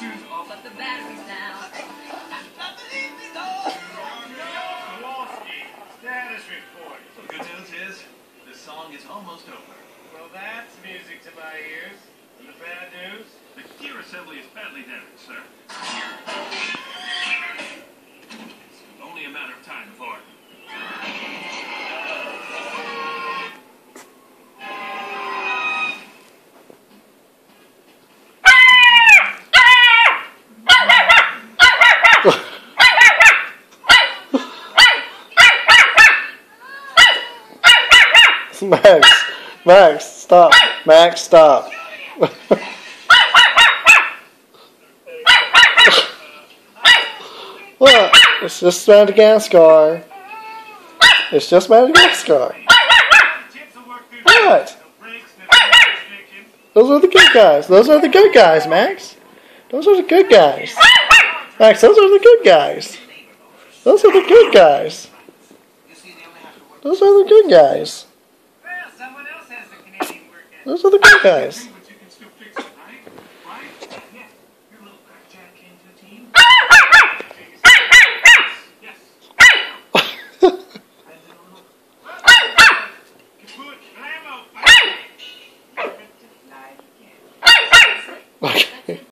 Bluetooth off. But the battery's down. Kowalski, status report. The good news is, this song is almost over. Well, that's music to my ears. And the bad news? The gear assembly is badly damaged, sir. It's only a matter of time before... Max, stop. Max, stop. Look, it's just Madagascar. It's just Madagascar. What? Those are the good guys. Those are the good guys, Max. Those are the good guys. Max, those are the good guys. Those are the good guys. Those are the good guys. Well, someone else has the Canadian work ethic. Those are the good guys.